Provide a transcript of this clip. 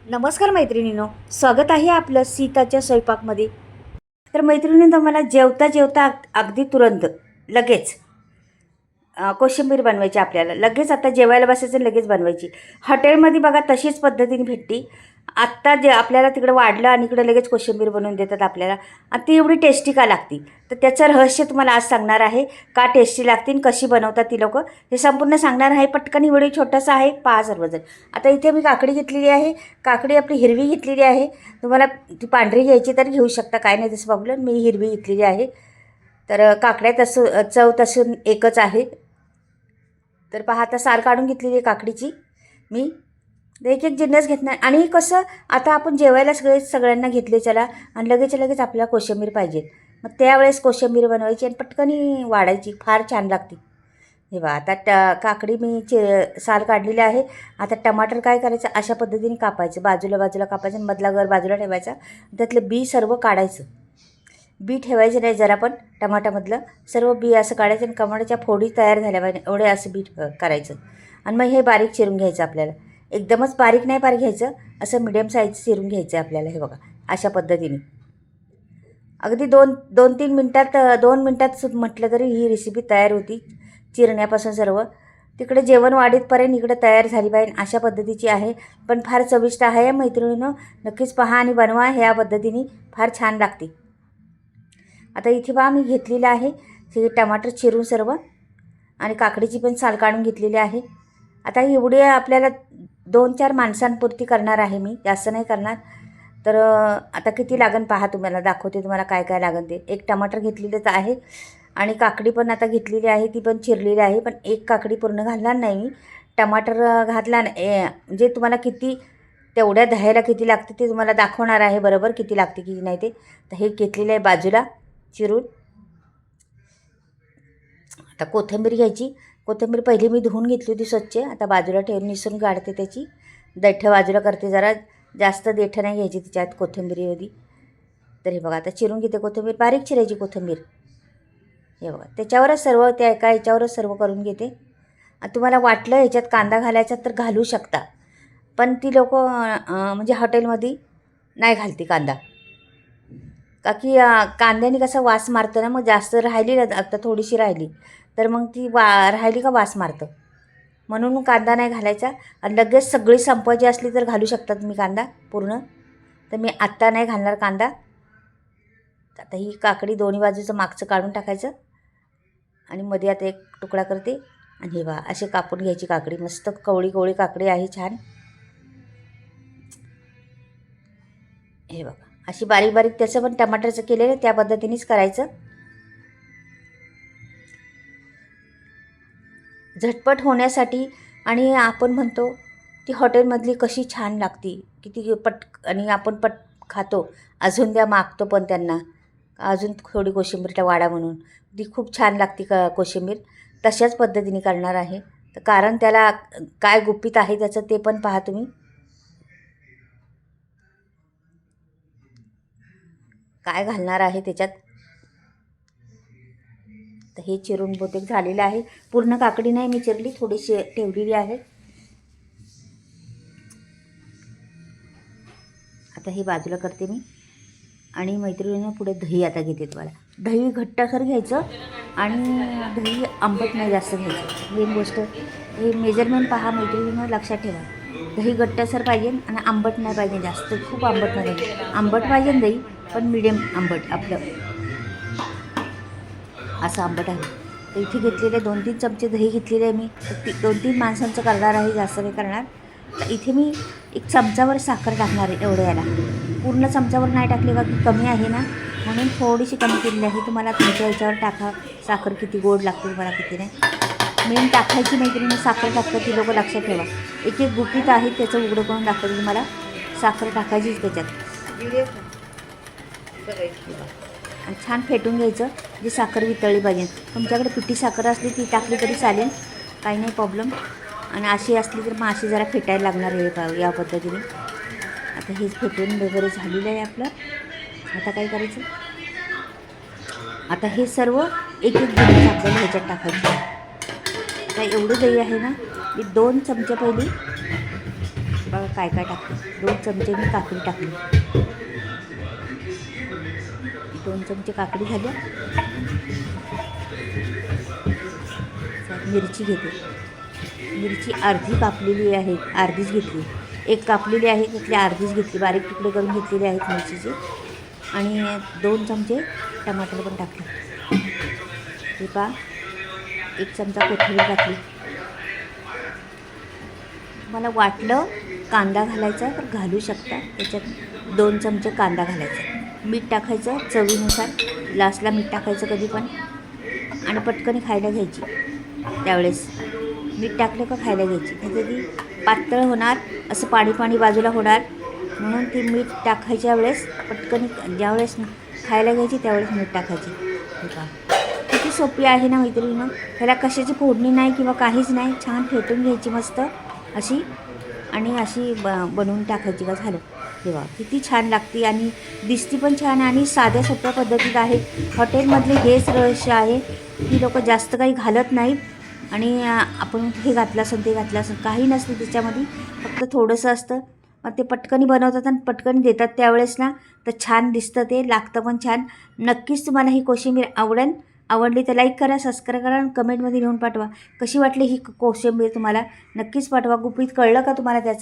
नमस्कार मैत्रिणींनो, स्वागत आहे आपलं सीताच्या स्वयंपाकमध्ये. तर मैत्रिणींनो, मला जेवता जेवता अगदी तुरंत लगेच कोशिंबीर बनवायची. आपल्याला लगेच आता जेवायला बसायचं, लगेच बनवायची. हॉटेलमध्ये बघा तशीच पद्धतीने भेटती. आत्ता जे आपल्याला तिकडं वाढलं आणि इकडे लगेच कोशिंबीर बनवून देतात आपल्याला. आणि ती एवढी टेस्टी का लागती, तर त्याचं रहस्य तुम्हाला आज सांगणार आहे. का टेस्टी लागते आणि कशी बनवतात ती लोकं, हे संपूर्ण सांगणार आहे. पटकन व्हिडिओ छोटासा आहे, पहा सर्वजण. आता इथे मी काकडी घेतलेली आहे. काकडी आपली हिरवी घेतलेली आहे. तुम्हाला ती पांढरी घ्यायची तर घेऊ शकता, काय नाही तसं प्रॉब्लेम. मी हिरवी घेतलेली आहे. तर काकड्या तसं चव तसून एकच आहे. तर पहा, आता सार काढून घेतलेली आहे काकडीची मी. एक एक जिन्नस घेत नाही. आणि कसं आता आपण जेवायला सगळ्यांना घेतले चला, आणि लगेच आपल्याला कोशिंबीर पाहिजे. मग त्यावेळेस कोशिंबीर बनवायची आणि पटकनी वाढायची, फार छान लागते. हे बघा, आता काकडी मी साल काढलेली आहे. आता टमाटर काय करायचं, अशा पद्धतीने कापायचं, बाजूला कापायचं आणि मधला गर बाजूला ठेवायचा. त्यातलं बी सर्व काढायचं. बी ठेवायचं नाही जरा पण. टमाटामधलं सर्व बी असं काढायचं आणि टमाट्याच्या फोडी तयार झाल्या पाहिजे एवढे असं बी करायचं. आणि मग हे बारीक चिरून घ्यायचं आपल्याला. एकदमच बारीक नाही बारीक घ्यायचं, असं मिडियम साईज चिरून घ्यायचं आपल्याला. हे बघा, अशा पद्धतीने अगदी दोन तीन मिनटात, 2 मिनटात म्हटलं तरी ही रेसिपी तयार होती. चिरण्यापासून सर्व तिकडे जेवण वाढीतपर्यंत इकडे तयार झाली पाहिजे, अशा पद्धतीची आहे. पण फार चविष्ट आहे मैत्रिणींनो, नक्कीच पहा आणि बनवा. ह्या पद्धतीने फार छान लागते. आता इथे पहा, मी घेतलेलं आहे हे टमाटर चिरून सर्व, आणि काकडीची पण साल काढून घेतलेली आहे. आता एवढे आपल्याला 2-4 माणसांपुरती करणार आहे मी, जास्त नाही करणार. तर आता किती लागन पहा, तुम्हाला दाखवते तुम्हाला काय काय लागन ते. एक टमाटर घेतलेलंच आहे आणि काकडी पण आता घेतलेली आहे, ती पण चिरलेली आहे. पण एक काकडी पूर्ण घालणार नाही मी, टमाटर घातला म्हणजे तुम्हाला किती तेवढ्या दह्याला किती लागते ते तुम्हाला दाखवणार आहे बरोबर, किती लागते किती नाही ते. तर हे घेतलेलं आहे बाजूला चिरून. आता कोथिंबीर घ्यायची. कोथिंबीर पहिली मी धुवून घेतली होती स्वच्छ, आता बाजूला ठेवून निसून काढते त्याची. देठं बाजूला करते, जरा जास्त देठं नाही घ्यायची तिच्यात कोथिंबीरीमध्ये. तर हे बघा, आता चिरून घेते कोथिंबीर, बारीक चिरायची कोथिंबीर. हे बघा, त्याच्यावरच सर्व, त्या एका ह्याच्यावरच सर्व करून घेते. तुम्हाला वाटलं ह्याच्यात कांदा घालायचा तर घालू शकता, पण ती लोकं म्हणजे हॉटेलमध्ये नाही घालते कांदा. का की कांद्याने कसा वास मारतं ना, मग जास्त राहिली ना, आता थोडीशी राहिली तर मग ती राहिली का वास मारतं, म्हणून कांदा नाही घालायचा. आणि लगेच सगळी संपवायची असली तर घालू शकता तुम्ही कांदा पूर्ण. तर मी आत्ता नाही घालणार कांदा. आता ही काकडी दोन्ही बाजूचं मागचं काढून टाकायचं आणि मध्ये आता एक तुकडा करते. आणि हे बघा, असे कापून घ्यायची काकडी. मस्त कवळी काकडी आहे, छान. हे बघा, अशी बारीक बारीक. त्याचं पण टमाटरचं केलेलं त्या पद्धतीनेच करायचं. झटपट होण्यासाठी. आणि आपण म्हणतो ती हॉटेलमधली कशी छान लागती, किती आणि आपण खातो. अजून द्या मागतो पण त्यांना, अजून थोडी कोशिंबीरला वाढा म्हणून. ती खूप छान लागते कोशिंबीर. तशाच पद्धतीने करणार आहे. तर कारण त्याला काय गुपित आहे त्याचं ते पण पहा तुम्ही. काय घालणार आहे त्याच्यात. तर हे चिरून बहुतेक झालेलं आहे. पूर्ण काकडी नाही मी चिरली, थोडीशी ठेवलेली आहे. आता हे बाजूला करते मी. आणि मैत्रिणीनं पुढे दही आता घेते. तुम्हाला दही घट्टसर घ्यायचं आणि दही आंबट नाही जास्त घ्यायचं. मेन गोष्ट हे मेजरमेंट पहा मैत्रिणीनं, लक्षात ठेवा. दही घट्टसर पाहिजे आणि आंबट नाही पाहिजे जास्त, खूप आंबट नाही पाहिजे. आंबट पाहिजे दही, पण मिडियम आंबट आपलं असं आंबट आहे. तर इथे घेतलेले 2-3 चमचे दही घेतलेले आहे मी. 2-3 माणसांचं करणार आहे, जास्त नाही करणार. तर इथे मी 1 चमचावर साखर टाकणार आहे एवढ्या याला. पूर्ण चमचावर नाही टाकले बघ, कमी आहे ना, म्हणून थोडीशी कमी केलेली आहे. तुम्हाला तुमच्या याच्यावर टाका साखर, किती गोड लागते तुम्हाला किती नाही. मेन टाकायची मैत्रिणी साखर टाकतं ती लोकं, लक्षात ठेवा. एक गुपित आहे त्याचं, उघडं करून दाखवते तुम्हाला. साखर टाकायचीच त्याच्यात आणि छान फेटून घ्यायचं. जी साखर वितळली पाहिजे. तुमच्याकडे पिठी साखर असली ती टाकली तरी चालेल, काही नाही प्रॉब्लेम. आणि अशी असली तर मग अशी जरा फेटायला लागणार आहे या पद्धतीने. आता हेच फेटून वगैरे झालेलं आहे आपलं. आता काय करायचं, आता हे सर्व एक गिलास आपल्याला ह्याच्यात टाकायचं. आता एवढं दही आहे ना, मी 2 चमचे पहिली बघा काय काय टाकलं. 2 चमचे मी काकडी टाकली. 2 चमचे काकडी झाल्या. मिरची घेते. मिरची अर्धी कापलेली आहे, अर्धीच घेतली. एक कापलेली आहे, त्यातली अर्धीच घेतली. बारीक तुकडे करून घेतलेले आहेत मिरचीचे. आणि 2 चमचे टमाटर पण टाकले. हे पहा, 1 चमचा कोथिंबीर टाकली. मला वाटलं कांदा घालायचा तर घालू शकता. त्याच्यात 2 चमचे कांदा घालायचा. मीठ टाकायचं चवीनुसार. लास्टला मीठ टाकायचं कधी पण. आणि पटकन खायला घ्यायची. त्यावेळेस मीठ टाकलं का खायला घ्यायची. नाही तर ती पातळ होणार, असं पाणी पाणी बाजूला होणार. म्हणून ती मीठ टाकायच्या वेळेस पटकन ज्यावेळेस खायला घ्यायची त्यावेळेस मीठ टाकायची. हे पहा किती सोपी आहे ना मैत्रिणीनं. ह्याला कशाची फोडणी नाही किंवा काहीच नाही. छान फेटून घ्यायची मस्त अशी आणि अशी बनवून टाकायची का झालं. तेव्हा किती छान लागते आणि दिसती पण छान आणि साध्या सोप्या पद्धतीत आहे. हॉटेलमधले हेच रहस्य आहे की लोक जास्त काही घालत नाहीत आणि आपण हे घातलं असेल ते घातलं असेल काही नसतं त्याच्यामध्ये. फक्त थोडंसं असतं. मग ते पटकनी बनवतात आणि पटकनी देतात त्यावेळेस ना तर छान दिसतं, ते लागतं पण छान. नक्कीच तुम्हाला ही कोशिंबीर आवडली तर लाईक करा, सबस्क्राईब करा आणि कमेंटमध्ये लिहून पाठवा कशी वाटली ही कोशिंबीर. तुम्हाला नक्कीच पाठवा. गुपित कळलं का तुम्हाला त्याचं.